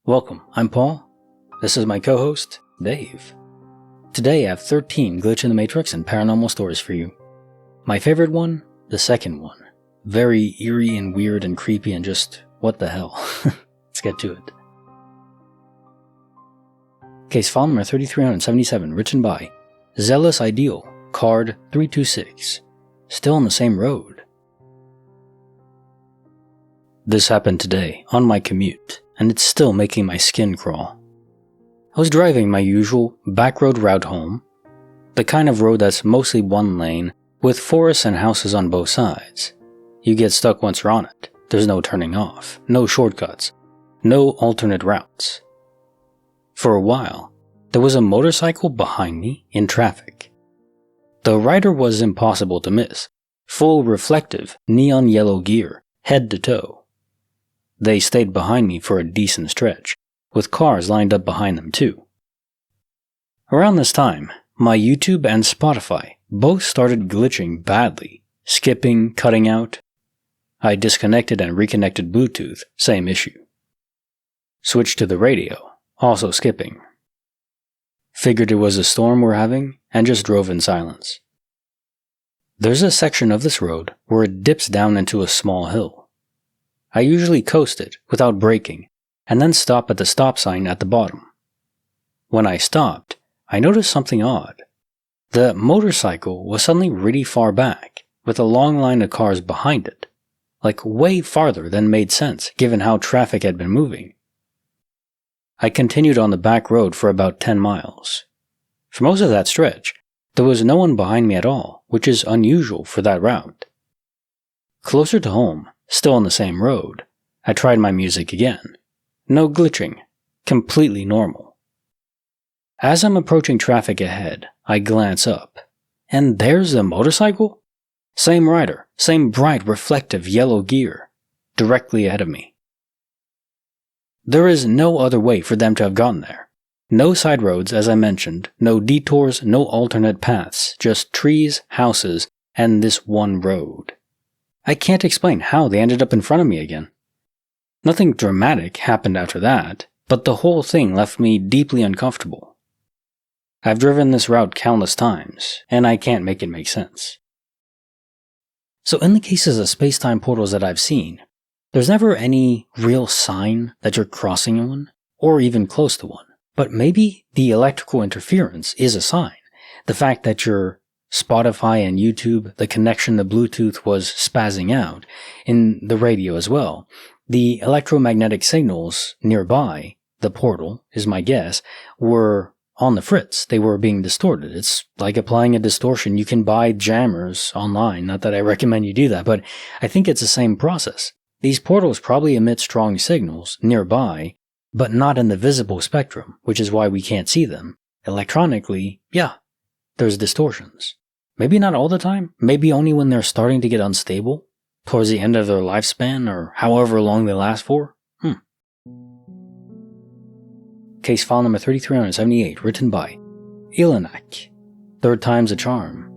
Welcome, I'm Paul. This is my co-host, Dave. Today I have 13 Glitch in the Matrix and paranormal stories for you. My favorite one, the second one. Very eerie and weird and creepy and just, what the hell. Let's get to it. Case file number 3377, written by Zealous Ideal, card 326. Still on the same road. This happened today, on my commute, and it's still making my skin crawl. I was driving my usual backroad route home, the kind of road that's mostly one lane, with forests and houses on both sides. You get stuck once you're on it. There's no turning off, no shortcuts, no alternate routes. For a while, there was a motorcycle behind me in traffic. The rider was impossible to miss, full reflective neon yellow gear, head to toe. They stayed behind me for a decent stretch, with cars lined up behind them too. Around this time, my YouTube and Spotify both started glitching badly, skipping, cutting out. I disconnected and reconnected Bluetooth, same issue. Switched to the radio, also skipping. Figured it was a storm we're having, and just drove in silence. There's a section of this road where it dips down into a small hill. I usually coast it without braking, and then stop at the stop sign at the bottom. When I stopped, I noticed something odd. The motorcycle was suddenly really far back, with a long line of cars behind it, like way farther than made sense given how traffic had been moving. I continued on the back road for about 10 miles. For most of that stretch, there was no one behind me at all, which is unusual for that route. Closer to home, still on the same road, I tried my music again. No glitching, completely normal. As I'm approaching traffic ahead, I glance up, and there's the motorcycle? Same rider, same bright reflective yellow gear, directly ahead of me. There is no other way for them to have gotten there. No side roads, as I mentioned, no detours, no alternate paths, just trees, houses, and this one road. I can't explain how they ended up in front of me again. Nothing dramatic happened after that, but the whole thing left me deeply uncomfortable. I've driven this route countless times, and I can't make it make sense. So in the cases of space-time portals that I've seen, there's never any real sign that you're crossing one, or even close to one. But maybe the electrical interference is a sign. The fact that your Spotify and YouTube, the connection to Bluetooth was spazzing out, in the radio as well. The electromagnetic signals nearby, the portal, is my guess, were on the fritz. They were being distorted. It's like applying a distortion. You can buy jammers online, not that I recommend you do that, but I think it's the same process. These portals probably emit strong signals nearby, but not in the visible spectrum, which is why we can't see them. Electronically, yeah, there's distortions. Maybe not all the time, maybe only when they're starting to get unstable, towards the end of their lifespan, or however long they last for. Case file number 3378, written by Ilanak. Third time's a charm.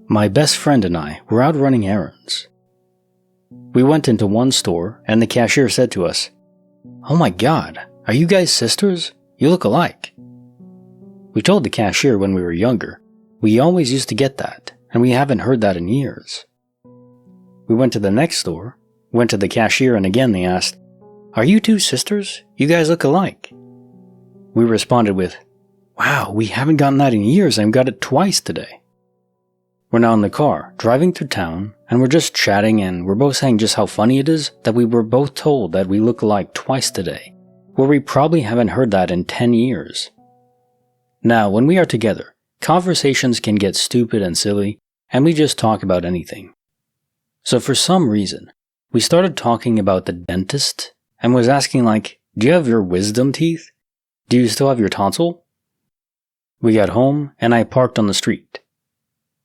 My best friend and I were out running errands. We went into one store, and the cashier said to us, "Oh my god, are you guys sisters? You look alike." We told the cashier when we were younger. We always used to get that, and we haven't heard that in years. We went to the next store, went to the cashier, and again they asked, "Are you two sisters? You guys look alike." We responded with, "Wow, we haven't gotten that in years and got it twice today." We're now in the car, driving through town, and we're just chatting, and we're both saying just how funny it is that we were both told that we look alike twice today, where we probably haven't heard that in 10 years. Now, when we are together, conversations can get stupid and silly, and we just talk about anything. So for some reason, we started talking about the dentist, and was asking like, "Do you have your wisdom teeth? Do you still have your tonsil?" We got home, and I parked on the street.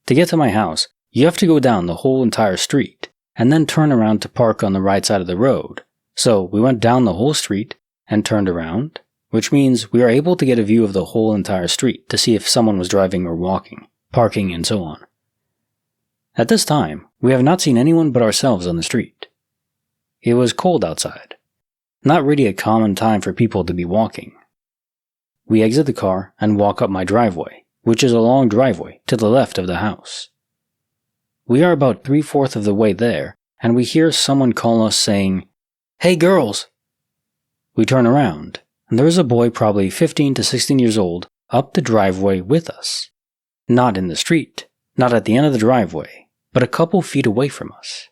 To get to my house, you have to go down the whole entire street, and then turn around to park on the right side of the road. So we went down the whole street, and turned around, which means we are able to get a view of the whole entire street to see if someone was driving or walking, parking, and so on. At this time, we have not seen anyone but ourselves on the street. It was cold outside. Not really a common time for people to be walking. We exit the car and walk up my driveway, which is a long driveway to the left of the house. We are about 3/4 of the way there, and we hear someone call us saying, "Hey girls!" We turn around, and there is a boy probably 15 to 16 years old up the driveway with us. Not in the street, not at the end of the driveway, but a couple feet away from us.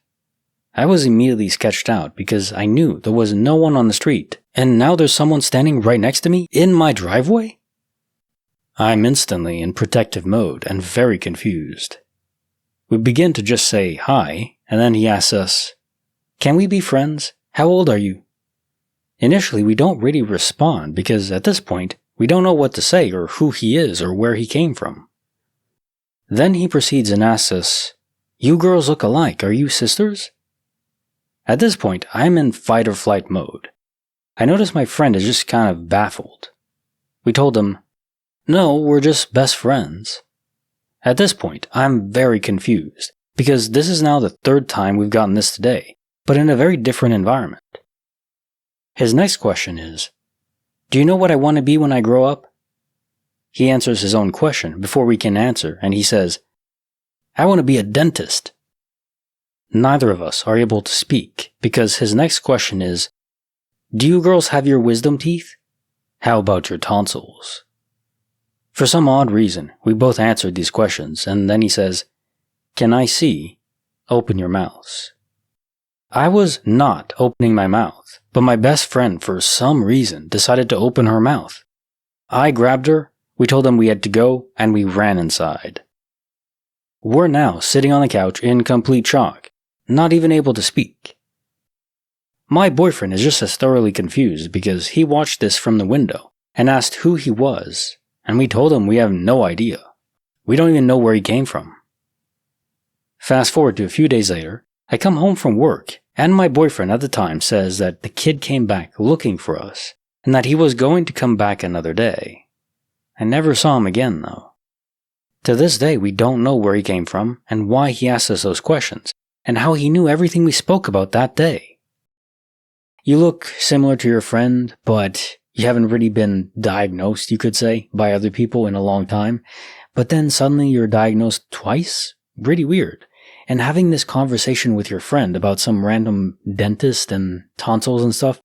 I was immediately sketched out because I knew there was no one on the street, and now there's someone standing right next to me in my driveway? I'm instantly in protective mode and very confused. We begin to just say hi, and then he asks us, "Can we be friends? How old are you?" Initially, we don't really respond because at this point, we don't know what to say or who he is or where he came from. Then he proceeds and asks us, "You girls look alike, are you sisters?" At this point, I'm in fight or flight mode. I notice my friend is just kind of baffled. We told him, "No, we're just best friends." At this point, I'm very confused, because this is now the third time we've gotten this today, but in a very different environment. His next question is, "Do you know what I want to be when I grow up?" He answers his own question before we can answer, and he says, "I want to be a dentist." Neither of us are able to speak, because his next question is, "Do you girls have your wisdom teeth? How about your tonsils?" For some odd reason, we both answered these questions, and then he says, "Can I see? Open your mouths." I was not opening my mouth, but my best friend, for some reason, decided to open her mouth. I grabbed her, we told him we had to go, and we ran inside. We're now sitting on the couch in complete shock, not even able to speak. My boyfriend is just as thoroughly confused because he watched this from the window and asked who he was, and we told him we have no idea. We don't even know where he came from. Fast forward to a few days later, I come home from work, and my boyfriend at the time says that the kid came back looking for us, and that he was going to come back another day. I never saw him again though. To this day, we don't know where he came from and why he asked us those questions, and how he knew everything we spoke about that day. You look similar to your friend, but you haven't really been diagnosed, you could say, by other people in a long time, but then suddenly you're diagnosed twice? Pretty weird. And having this conversation with your friend about some random dentist and tonsils and stuff,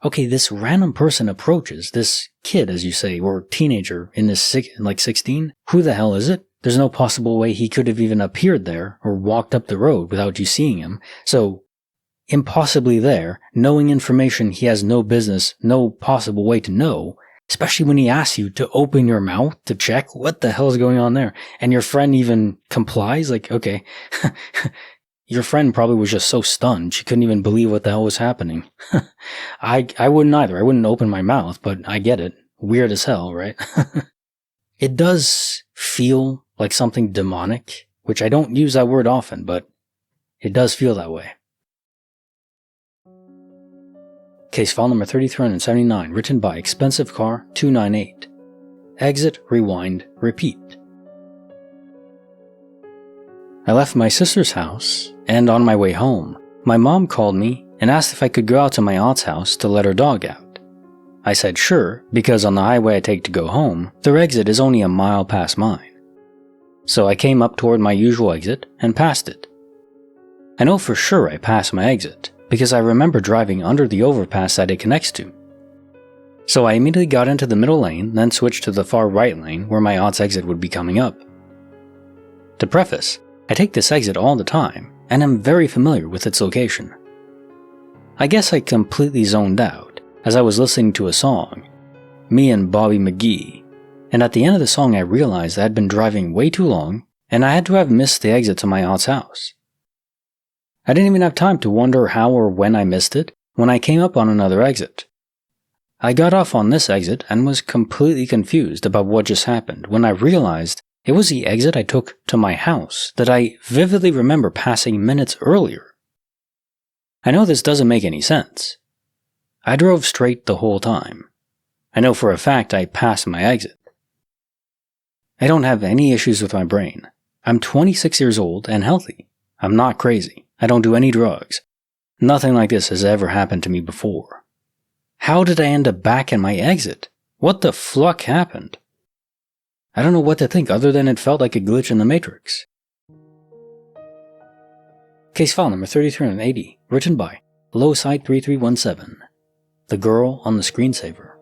okay, this random person approaches, this kid, as you say, or teenager in this 16, who the hell is it? There's no possible way he could have even appeared there or walked up the road without you seeing him. So, impossibly there, knowing information he has no business, no possible way to know, especially when he asks you to open your mouth to check what the hell is going on there. And your friend even complies, like, okay, your friend probably was just so stunned, she couldn't even believe what the hell was happening. I wouldn't either. I wouldn't open my mouth, but I get it. Weird as hell, right? It does feel like something demonic, which I don't use that word often, but it does feel that way. Case file number 3379, written by Expensive Car 298. Exit, rewind, repeat. I left my sister's house, and on my way home, my mom called me and asked if I could go out to my aunt's house to let her dog out. I said sure, because on the highway I take to go home, their exit is only a mile past mine. So I came up toward my usual exit and passed it. I know for sure I passed my exit, because I remember driving under the overpass that it connects to. So I immediately got into the middle lane, then switched to the far right lane where my aunt's exit would be coming up. To preface, I take this exit all the time, and am very familiar with its location. I guess I completely zoned out as I was listening to a song, Me and Bobby McGee, and at the end of the song I realized I had been driving way too long, and I had to have missed the exit to my aunt's house. I didn't even have time to wonder how or when I missed it when I came up on another exit. I got off on this exit and was completely confused about what just happened when I realized it was the exit I took to my house that I vividly remember passing minutes earlier. I know this doesn't make any sense. I drove straight the whole time. I know for a fact I passed my exit. I don't have any issues with my brain. I'm 26 years old and healthy. I'm not crazy. I don't do any drugs. Nothing like this has ever happened to me before. How did I end up back in my exit? What the fluck happened? I don't know what to think other than it felt like a glitch in the Matrix. Case file number 3380, written by Lowside3317. The Girl on the Screensaver.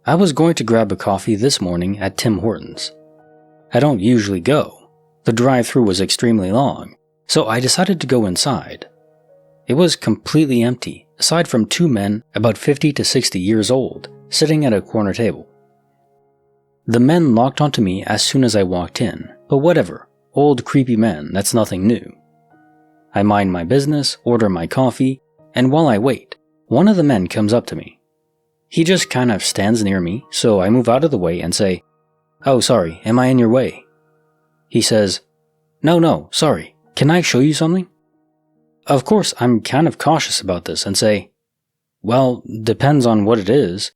I was going to grab a coffee this morning at Tim Hortons. I don't usually go. The drive-thru was extremely long, so I decided to go inside. It was completely empty, aside from two men about 50 to 60 years old, sitting at a corner table. The men locked onto me as soon as I walked in, but whatever, old creepy men, that's nothing new. I mind my business, order my coffee, and while I wait, one of the men comes up to me. He just kind of stands near me, so I move out of the way and say, "Oh, sorry, am I in your way?" He says, No, sorry, can I show you something?" Of course, I'm kind of cautious about this and say, "Well, depends on what it is."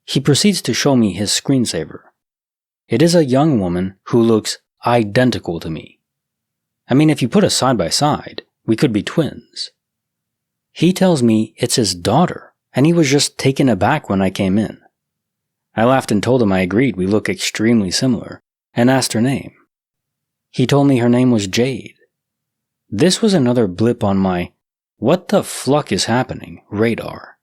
He proceeds to show me his screensaver. It is a young woman who looks identical to me. I mean, if you put us side by side, we could be twins. He tells me it's his daughter, and he was just taken aback when I came in. I laughed and told him I agreed we look extremely similar, and asked her name. He told me her name was Jade. This was another blip on my "what the fluck is happening" radar.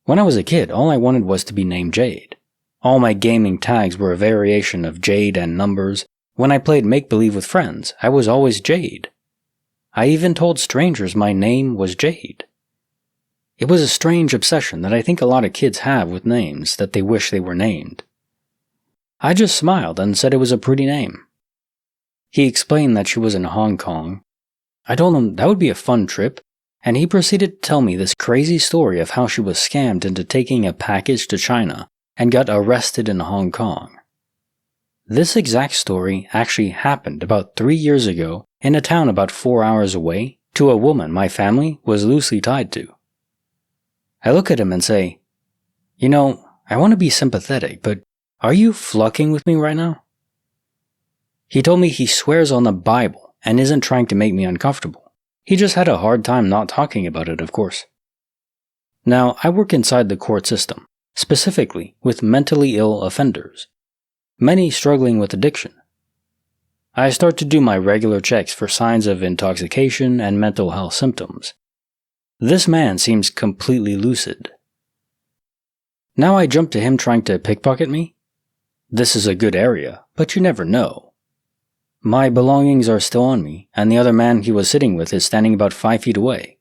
When I was a kid, all I wanted was to be named Jade. All my gaming tags were a variation of Jade and numbers. When I played make-believe with friends, I was always Jade. I even told strangers my name was Jade. It was a strange obsession that I think a lot of kids have with names that they wish they were named. I just smiled and said it was a pretty name. He explained that she was in Hong Kong. I told him that would be a fun trip, and he proceeded to tell me this crazy story of how she was scammed into taking a package to China and got arrested in Hong Kong. This exact story actually happened about 3 years ago in a town about 4 hours away to a woman my family was loosely tied to. I look at him and say, "You know, I want to be sympathetic, but are you flucking with me right now?" He told me he swears on the Bible and isn't trying to make me uncomfortable. He just had a hard time not talking about it, of course. Now, I work inside the court system, specifically with mentally ill offenders, many struggling with addiction. I start to do my regular checks for signs of intoxication and mental health symptoms. This man seems completely lucid. Now I jump to him trying to pickpocket me. This is a good area, but you never know. My belongings are still on me, and the other man he was sitting with is standing about 5 feet away.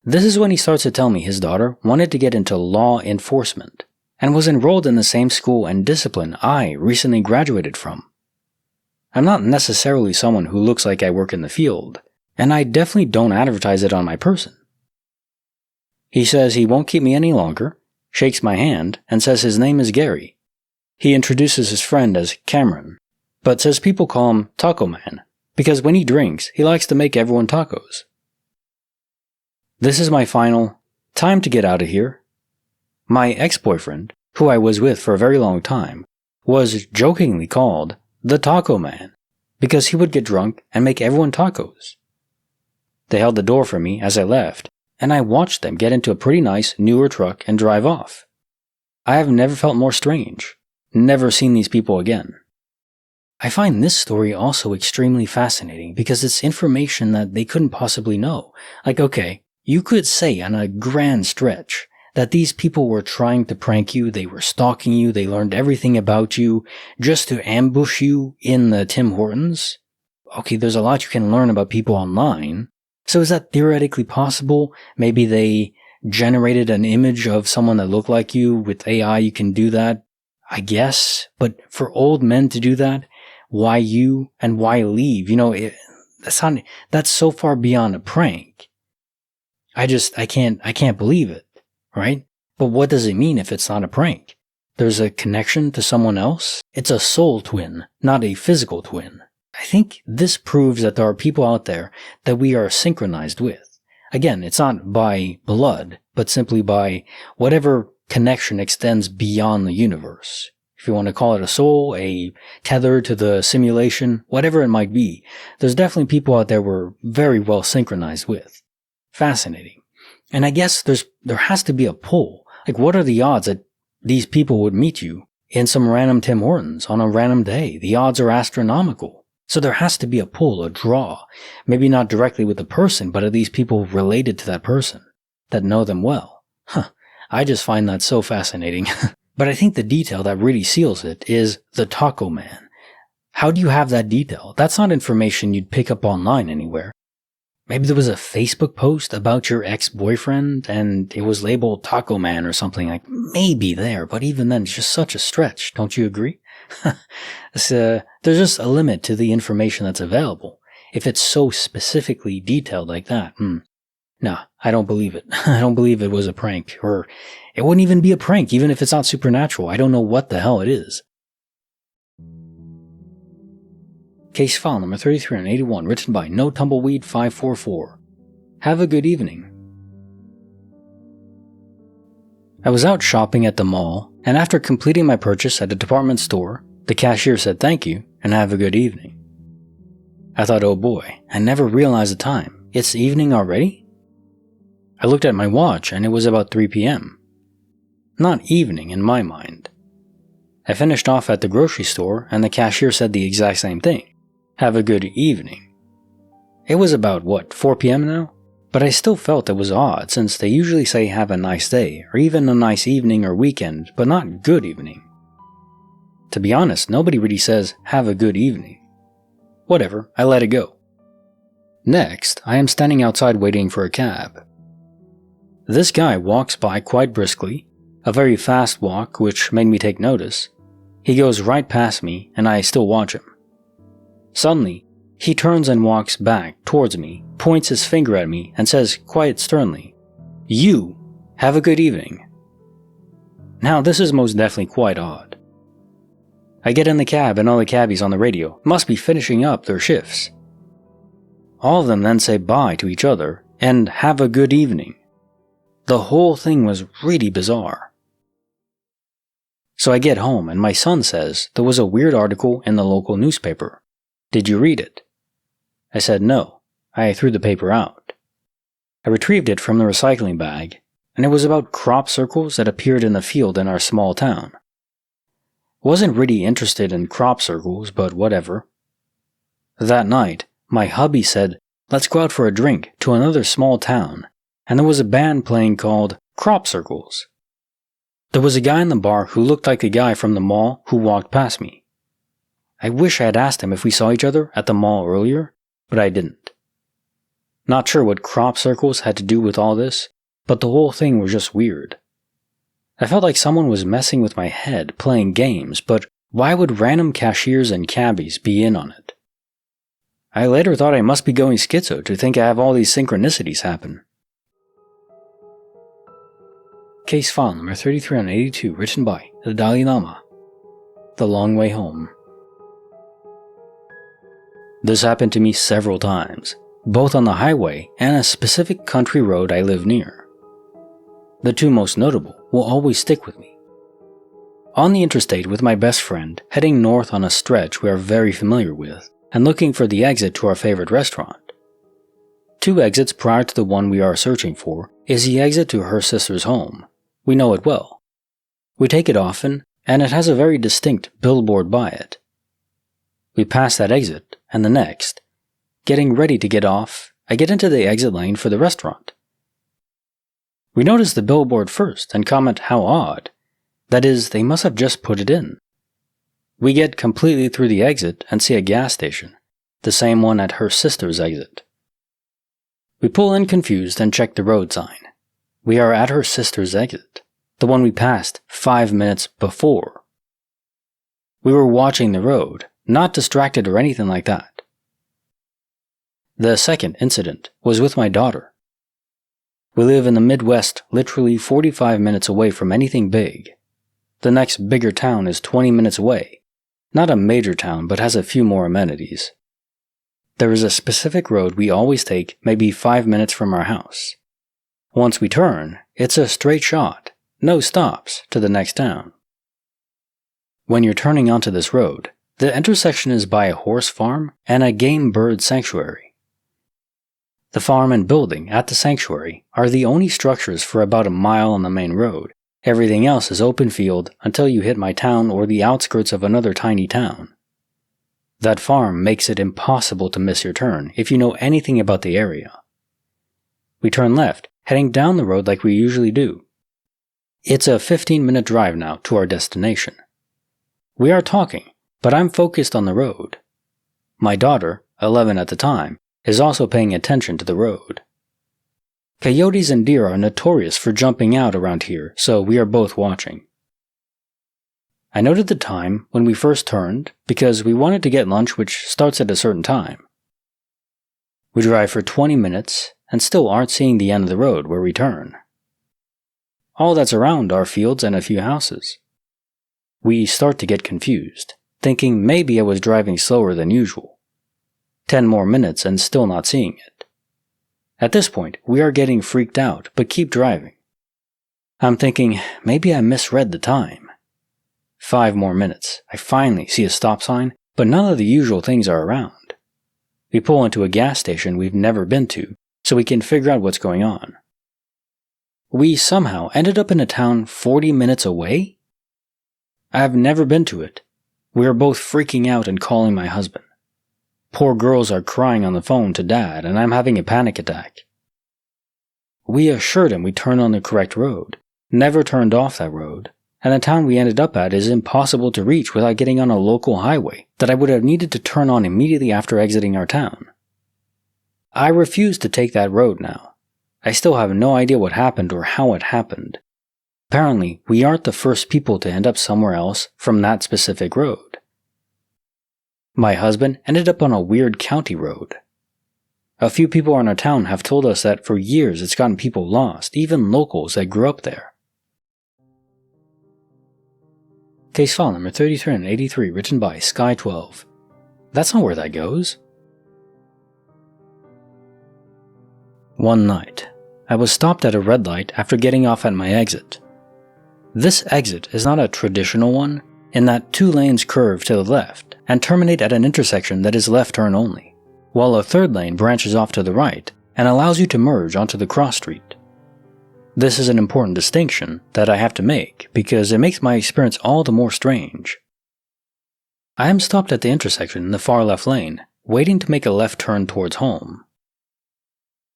This is when he starts to tell me his daughter wanted to get into law enforcement, and was enrolled in the same school and discipline I recently graduated from. I'm not necessarily someone who looks like I work in the field, and I definitely don't advertise it on my person. He says he won't keep me any longer, shakes my hand, and says his name is Gary. He introduces his friend as Cameron, but says people call him Taco Man, because when he drinks, he likes to make everyone tacos. This is my final time to get out of here. My ex-boyfriend, who I was with for a very long time, was jokingly called the Taco Man, because he would get drunk and make everyone tacos. They held the door for me as I left, and I watched them get into a pretty nice, newer truck and drive off. I have never felt more strange, never seen these people again. I find this story also extremely fascinating because it's information that they couldn't possibly know. Like, okay, you could say on a grand stretch that these people were trying to prank you, they were stalking you, they learned everything about you just to ambush you in the Tim Hortons. Okay, there's a lot you can learn about people online. So is that theoretically possible? Maybe they generated an image of someone that looked like you. With AI, you can do that, I guess. But for old men to do that, why you and why leave? You know, that's so far beyond a prank. I can't believe it, right? But what does it mean if it's not a prank? There's a connection to someone else? It's a soul twin, not a physical twin. I think this proves that there are people out there that we are synchronized with. Again, it's not by blood, but simply by whatever connection extends beyond the universe. If you want to call it a soul, a tether to the simulation, whatever it might be, there's definitely people out there we're very well synchronized with. Fascinating. And I guess there has to be a pull. Like, what are the odds that these people would meet you in some random Tim Hortons on a random day? The odds are astronomical. So there has to be a pull, a draw. Maybe not directly with the person, but at least people related to that person that know them well. I just find that so fascinating. But I think the detail that really seals it is the taco man. How do you have that detail? That's not information you'd pick up online anywhere. Maybe there was a Facebook post about your ex-boyfriend and it was labeled Taco Man or something, like maybe there, but even then it's just such a stretch, don't you agree? There's just a limit to the information that's available. If it's so specifically detailed like that, no, I don't believe it. I don't believe it was a prank, or it wouldn't even be a prank, even if it's not supernatural. I don't know what the hell it is. Case file number 3381, written by No Tumbleweed 544. Have a good evening. I was out shopping at the mall, and after completing my purchase at a department store, the cashier said thank you and have a good evening. I thought, oh boy, I never realized the time. It's evening already? I looked at my watch and it was about 3 p.m. Not evening in my mind. I finished off at the grocery store and the cashier said the exact same thing. Have a good evening. It was about, 4 p.m. now? But I still felt it was odd since they usually say have a nice day or even a nice evening or weekend, but not good evening. To be honest, nobody really says have a good evening. Whatever, I let it go. Next, I am standing outside waiting for a cab. This guy walks by quite briskly, a very fast walk which made me take notice. He goes right past me and I still watch him. Suddenly, he turns and walks back towards me, points his finger at me, and says quite sternly, "You, have a good evening." Now this is most definitely quite odd. I get in the cab and all the cabbies on the radio must be finishing up their shifts. All of them then say bye to each other and have a good evening. The whole thing was really bizarre. So I get home and my son says there was a weird article in the local newspaper. Did you read it? I said no. I threw the paper out. I retrieved it from the recycling bag, and it was about crop circles that appeared in the field in our small town. Wasn't really interested in crop circles, but whatever. That night, my hubby said, let's go out for a drink to another small town, and there was a band playing called Crop Circles. There was a guy in the bar who looked like the guy from the mall who walked past me. I wish I had asked him if we saw each other at the mall earlier, but I didn't. Not sure what crop circles had to do with all this, but the whole thing was just weird. I felt like someone was messing with my head, playing games, but why would random cashiers and cabbies be in on it? I later thought I must be going schizo to think I have all these synchronicities happen. Case file number 3382, written by the Dalai Lama. The Long Way Home. This happened to me several times, both on the highway and a specific country road I live near. The two most notable will always stick with me. On the interstate with my best friend, heading north on a stretch we are very familiar with, and looking for the exit to our favorite restaurant. 2 exits prior to the one we are searching for is the exit to her sister's home. We know it well. We take it often, and it has a very distinct billboard by it. We pass that exit, and the next. Getting ready to get off, I get into the exit lane for the restaurant. We notice the billboard first and comment how odd. That is, they must have just put it in. We get completely through the exit and see a gas station, the same one at her sister's exit. We pull in confused and check the road sign. We are at her sister's exit, the one we passed 5 minutes before. We were watching the road, not distracted or anything like that. The second incident was with my daughter. We live in the Midwest, literally 45 minutes away from anything big. The next bigger town is 20 minutes away. Not a major town, but has a few more amenities. There is a specific road we always take maybe 5 minutes from our house. Once we turn, it's a straight shot, no stops, to the next town. When you're turning onto this road, the intersection is by a horse farm and a game bird sanctuary. The farm and building at the sanctuary are the only structures for about a mile on the main road. Everything else is open field until you hit my town or the outskirts of another tiny town. That farm makes it impossible to miss your turn if you know anything about the area. We turn left, heading down the road like we usually do. It's a 15-minute drive now to our destination. We are talking, but I'm focused on the road. My daughter, 11 at the time, is also paying attention to the road. Coyotes and deer are notorious for jumping out around here, so we are both watching. I noted the time when we first turned because we wanted to get lunch, which starts at a certain time. We drive for 20 minutes and still aren't seeing the end of the road where we turn. All that's around are fields and a few houses. We start to get confused, thinking maybe I was driving slower than usual. 10 more minutes and still not seeing it. At this point, we are getting freaked out, but keep driving. I'm thinking maybe I misread the time. 5 more minutes, I finally see a stop sign, but none of the usual things are around. We pull into a gas station we've never been to, so we can figure out what's going on. We somehow ended up in a town 40 minutes away? I have never been to it. We are both freaking out and calling my husband. Poor girls are crying on the phone to Dad, and I'm having a panic attack. We assured him we turned on the correct road, never turned off that road, and the town we ended up at is impossible to reach without getting on a local highway that I would have needed to turn on immediately after exiting our town. I refuse to take that road now. I still have no idea what happened or how it happened. Apparently, we aren't the first people to end up somewhere else from that specific road. My husband ended up on a weird county road. A few people in our town have told us that for years it's gotten people lost, even locals that grew up there. Case file number 3383, written by Sky12. That's not where that goes. One night, I was stopped at a red light after getting off at my exit. This exit is not a traditional one, in that 2 lanes curve to the left and terminate at an intersection that is left turn only, while a 3rd lane branches off to the right and allows you to merge onto the cross street. This is an important distinction that I have to make because it makes my experience all the more strange. I am stopped at the intersection in the far left lane, waiting to make a left turn towards home.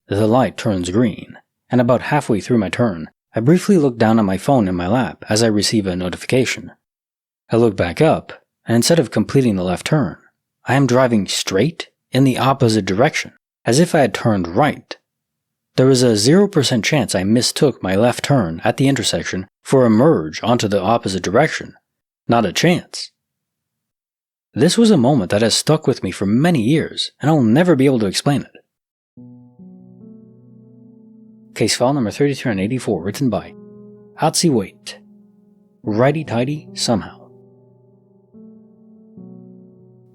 The light turns green, and about halfway through my turn, I briefly look down at my phone in my lap as I receive a notification. I look back up, and instead of completing the left turn, I am driving straight in the opposite direction, as if I had turned right. There is a 0% chance I mistook my left turn at the intersection for a merge onto the opposite direction. Not a chance. This was a moment that has stuck with me for many years, and I'll never be able to explain it. Case file number 3384, written by Outsi Wait. Righty-Tighty somehow.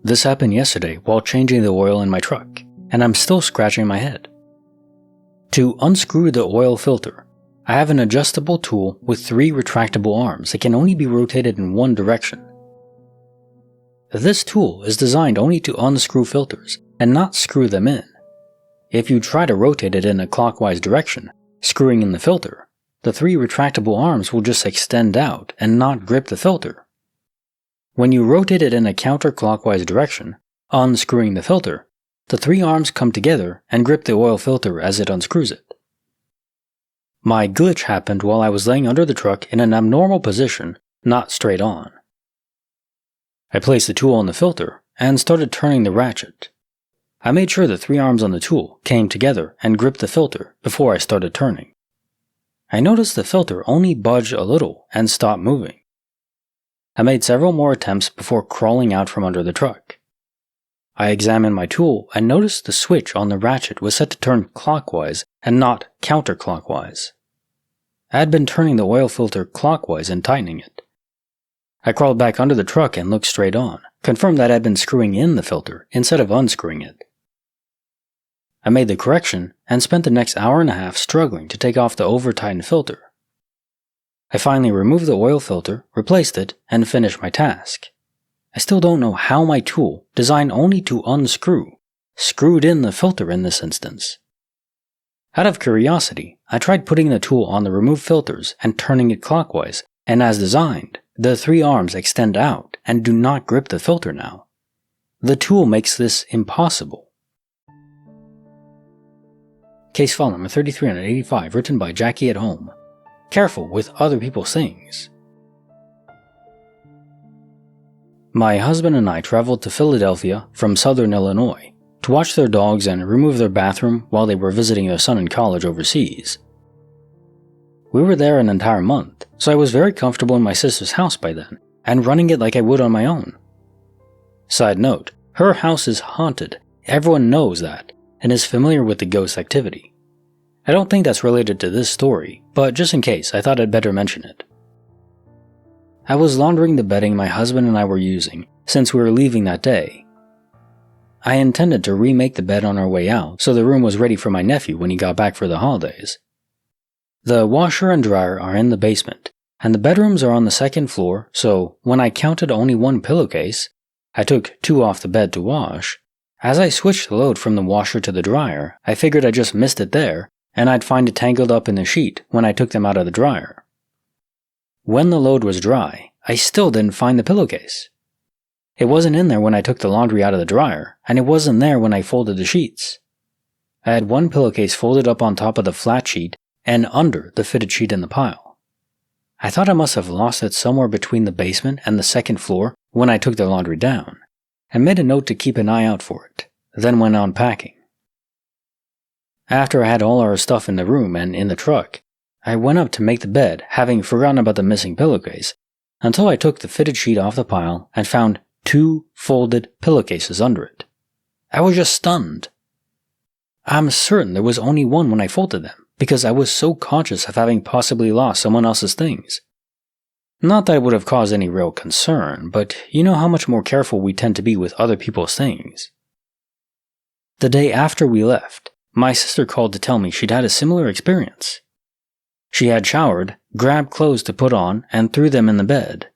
This happened yesterday while changing the oil in my truck, and I'm still scratching my head. To unscrew the oil filter, I have an adjustable tool with 3 retractable arms that can only be rotated in one direction. This tool is designed only to unscrew filters and not screw them in. If you try to rotate it in a clockwise direction, screwing in the filter, the 3 retractable arms will just extend out and not grip the filter. When you rotate it in a counterclockwise direction, unscrewing the filter, the 3 arms come together and grip the oil filter as it unscrews it. My glitch happened while I was laying under the truck in an abnormal position, not straight on. I placed the tool on the filter and started turning the ratchet. I made sure the 3 arms on the tool came together and gripped the filter before I started turning. I noticed the filter only budged a little and stopped moving. I made several more attempts before crawling out from under the truck. I examined my tool and noticed the switch on the ratchet was set to turn clockwise and not counterclockwise. I had been turning the oil filter clockwise and tightening it. I crawled back under the truck and looked straight on, confirmed that I had been screwing in the filter instead of unscrewing it. I made the correction and spent the next hour and a half struggling to take off the over-tightened filter. I finally removed the oil filter, replaced it, and finished my task. I still don't know how my tool, designed only to unscrew, screwed in the filter in this instance. Out of curiosity, I tried putting the tool on the remove filters and turning it clockwise, and as designed, the 3 arms extend out and do not grip the filter now. The tool makes this impossible. Case file number 3385, written by Jackie at Home. Careful with other people's things. My husband and I traveled to Philadelphia from southern Illinois to watch their dogs and remove their bathroom while they were visiting their son in college overseas. We were there an entire month, so I was very comfortable in my sister's house by then, and running it like I would on my own. Side note, her house is haunted, everyone knows that, and is familiar with the ghost activity. I don't think that's related to this story, but just in case, I thought I'd better mention it. I was laundering the bedding my husband and I were using, since we were leaving that day. I intended to remake the bed on our way out, so the room was ready for my nephew when he got back for the holidays. The washer and dryer are in the basement, and the bedrooms are on the second floor, so when I counted only 1 pillowcase, I took 2 off the bed to wash. As I switched the load from the washer to the dryer, I figured I just missed it there, and I'd find it tangled up in the sheet when I took them out of the dryer. When the load was dry, I still didn't find the pillowcase. It wasn't in there when I took the laundry out of the dryer, and it wasn't there when I folded the sheets. I had 1 pillowcase folded up on top of the flat sheet and under the fitted sheet in the pile. I thought I must have lost it somewhere between the basement and the second floor when I took the laundry down, and made a note to keep an eye out for it, then went on packing. After I had all our stuff in the room and in the truck, I went up to make the bed, having forgotten about the missing pillowcase, until I took the fitted sheet off the pile and found 2 folded pillowcases under it. I was just stunned. I'm certain there was only 1 when I folded them, because I was so conscious of having possibly lost someone else's things. Not that it would have caused any real concern, but you know how much more careful we tend to be with other people's things. The day after we left, my sister called to tell me she'd had a similar experience. She had showered, grabbed clothes to put on, and threw them in the bed.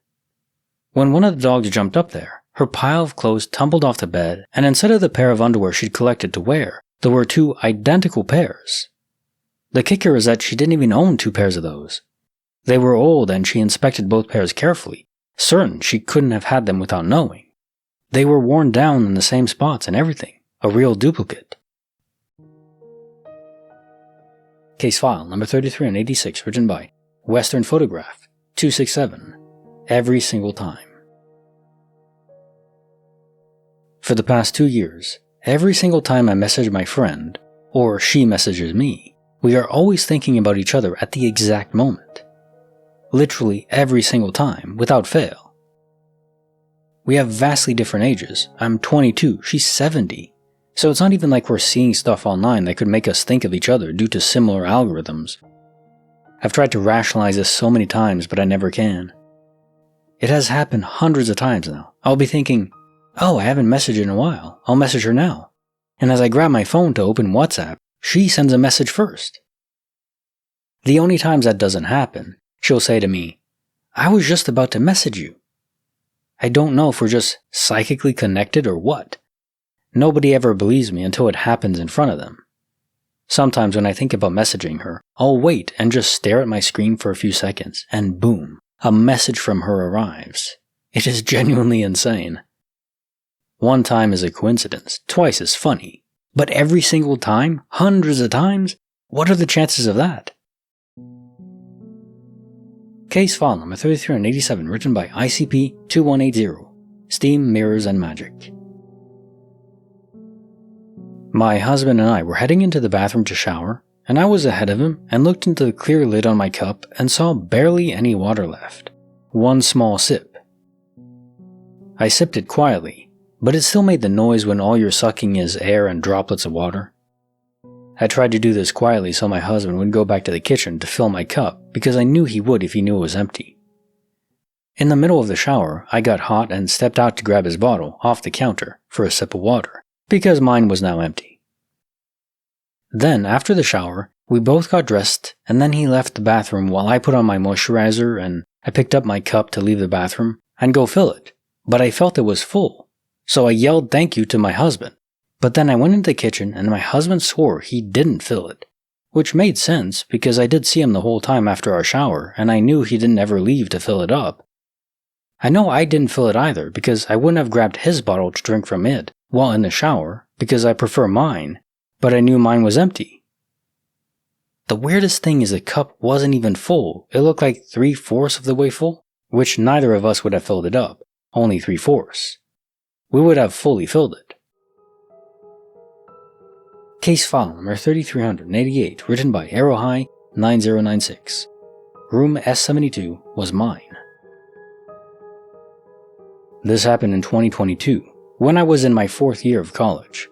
When one of the dogs jumped up there, her pile of clothes tumbled off the bed, and instead of the pair of underwear she'd collected to wear, there were 2 identical pairs. The kicker is that she didn't even own 2 pairs of those. They were old and she inspected both pairs carefully, certain she couldn't have had them without knowing. They were worn down in the same spots and everything, a real duplicate. Case file number 3386, written by Western Photograph 267. Every single time. For the past 2 years, every single time I message my friend, or she messages me, we are always thinking about each other at the exact moment. Literally every single time, without fail. We have vastly different ages. I'm 22, she's 70. So it's not even like we're seeing stuff online that could make us think of each other due to similar algorithms. I've tried to rationalize this so many times, but I never can. It has happened hundreds of times now. I'll be thinking, oh, I haven't messaged in a while, I'll message her now. And as I grab my phone to open WhatsApp, she sends a message first. The only times that doesn't happen, she'll say to me, I was just about to message you. I don't know if we're just psychically connected or what. Nobody ever believes me until it happens in front of them. Sometimes when I think about messaging her, I'll wait and just stare at my screen for a few seconds, and boom, a message from her arrives. It is genuinely insane. One time is a coincidence, twice is funny. But every single time, hundreds of times, what are the chances of that? Case file number 3387, written by ICP-2180, Steam, Mirrors, and Magic. My husband and I were heading into the bathroom to shower, and I was ahead of him and looked into the clear lid on my cup and saw barely any water left. 1 small sip. I sipped it quietly, but it still made the noise when all you're sucking is air and droplets of water. I tried to do this quietly so my husband would go back to the kitchen to fill my cup because I knew he would if he knew it was empty. In the middle of the shower, I got hot and stepped out to grab his bottle off the counter for a sip of water because mine was now empty. Then, after the shower, we both got dressed and then he left the bathroom while I put on my moisturizer and I picked up my cup to leave the bathroom and go fill it, but I felt it was full, so I yelled thank you to my husband. But then I went into the kitchen and my husband swore he didn't fill it, which made sense because I did see him the whole time after our shower, and I knew he didn't ever leave to fill it up. I know I didn't fill it either because I wouldn't have grabbed his bottle to drink from it while in the shower because I prefer mine, but I knew mine was empty. The weirdest thing is the cup wasn't even full. It looked like 3/4 of the way full, which neither of us would have filled it up, only 3/4. We would have fully filled it. Case file number 3388, written by Arrowhigh 9096. Room S72 was mine. This happened in 2022, when I was in my 4th year of college.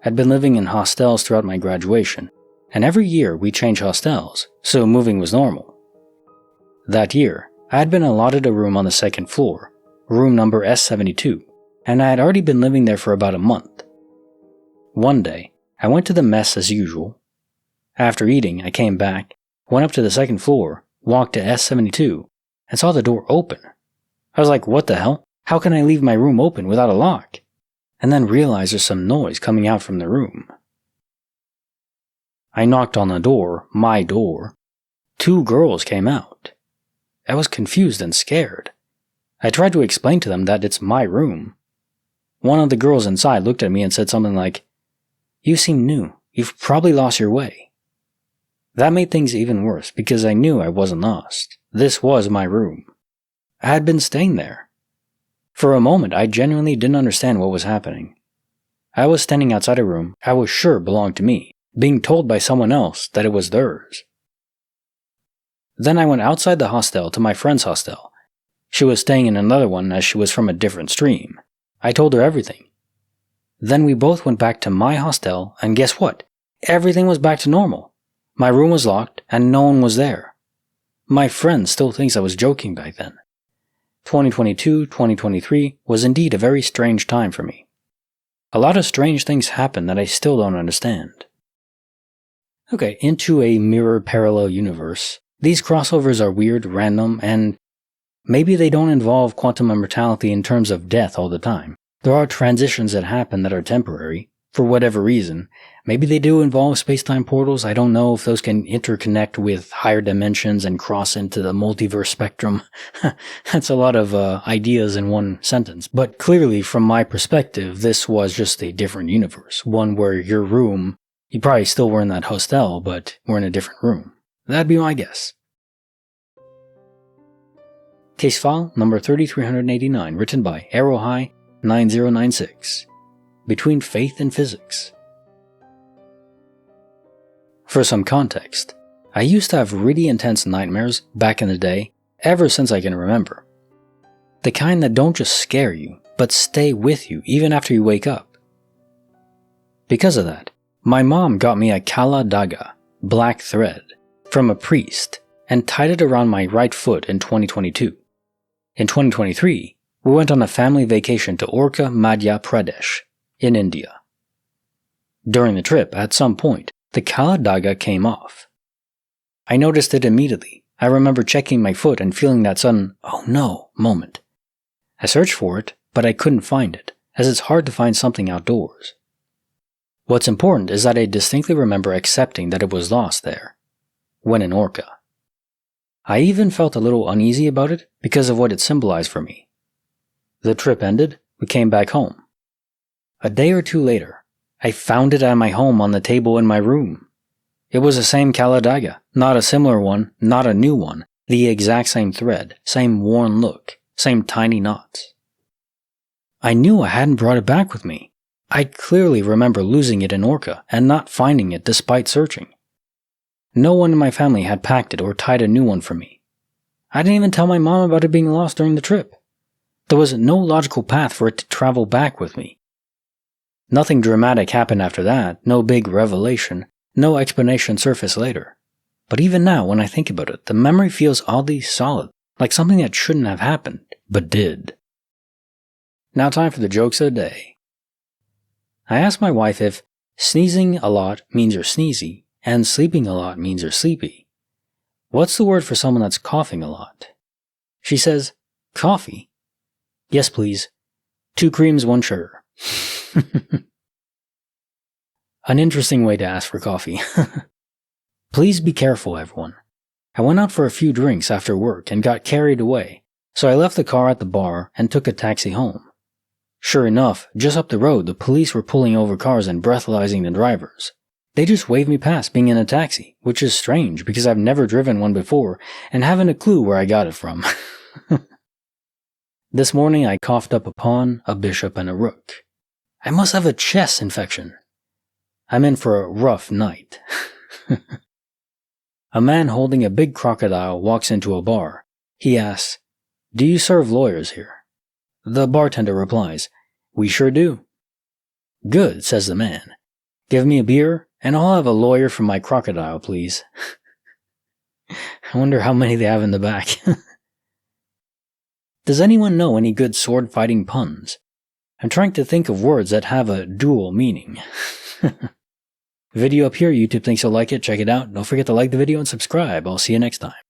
I'd been living in hostels throughout my graduation, and every year we changed hostels, so moving was normal. That year, I had been allotted a room on the 2nd floor, room number S72, and I had already been living there for about a month. One day, I went to the mess as usual. After eating, I came back, went up to the 2nd floor, walked to S72, and saw the door open. I was like, what the hell? How can I leave my room open without a lock? And then realized there's some noise coming out from the room. I knocked on the door, my door. 2 girls came out. I was confused and scared. I tried to explain to them that it's my room. One of the girls inside looked at me and said something like, "You seem new. You've probably lost your way." That made things even worse because I knew I wasn't lost. This was my room. I had been staying there. For a moment, I genuinely didn't understand what was happening. I was standing outside a room I was sure belonged to me, being told by someone else that it was theirs. Then I went outside the hostel to my friend's hostel. She was staying in another one as she was from a different stream. I told her everything. Then we both went back to my hostel, and guess what? Everything was back to normal. My room was locked, and no one was there. My friend still thinks I was joking back then. 2022-2023 was indeed a very strange time for me. A lot of strange things happened that I still don't understand. Okay, into a mirror parallel universe. These crossovers are weird, random, and maybe they don't involve quantum immortality in terms of death all the time. There are transitions that happen that are temporary, for whatever reason. Maybe they do involve space-time portals. I don't know if those can interconnect with higher dimensions and cross into the multiverse spectrum. That's a lot of ideas in one sentence. But clearly, from my perspective, this was just a different universe. One where your room, you probably still were in that hostel, but we're in a different room. That'd be my guess. Case file number 3389, written by Arrowhigh 9096. Between Faith and Physics. For some context, I used to have really intense nightmares back in the day, ever since I can remember. The kind that don't just scare you, but stay with you even after you wake up. Because of that, my mom got me a kala daga, black thread, from a priest and tied it around my right foot in 2022. In 2023, we went on a family vacation to Orcha, Madhya Pradesh, in India. During the trip, at some point, the kala daga came off. I noticed it immediately. I remember checking my foot and feeling that sudden, oh no, moment. I searched for it, but I couldn't find it, as it's hard to find something outdoors. What's important is that I distinctly remember accepting that it was lost there, when in Orcha. I even felt a little uneasy about it because of what it symbolized for me. The trip ended, we came back home. A day or two later, I found it at my home on the table in my room. It was the same kala daga, not a similar one, not a new one, the exact same thread, same worn look, same tiny knots. I knew I hadn't brought it back with me. I clearly remember losing it in Orcha and not finding it despite searching. No one in my family had packed it or tied a new one for me. I didn't even tell my mom about it being lost during the trip. There was no logical path for it to travel back with me. Nothing dramatic happened after that, no big revelation, no explanation surfaced later. But even now, when I think about it, the memory feels oddly solid, like something that shouldn't have happened, but did. Now time for the jokes of the day. I asked my wife if sneezing a lot means you're sneezy, and sleeping a lot means you're sleepy. What's the word for someone that's coughing a lot? She says, coffee? Yes, please. 2 creams, 1 sugar. An interesting way to ask for coffee. Please be careful, everyone. I went out for a few drinks after work and got carried away, so I left the car at the bar and took a taxi home. Sure enough, just up the road, the police were pulling over cars and breathalyzing the drivers. They just waved me past being in a taxi, which is strange because I've never driven one before and haven't a clue where I got it from. This morning I coughed up a pawn, a bishop, and a rook. I must have a chest infection. I'm in for a rough night. A man holding a big crocodile walks into a bar. He asks, "Do you serve lawyers here?" The bartender replies, "We sure do." "Good," says the man. "Give me a beer, and I'll have a lawyer for my crocodile, please." I wonder how many they have in the back. Does anyone know any good sword-fighting puns? I'm trying to think of words that have a dual meaning. Video up here, YouTube thinks you'll like it, check it out. Don't forget to like the video and subscribe. I'll see you next time.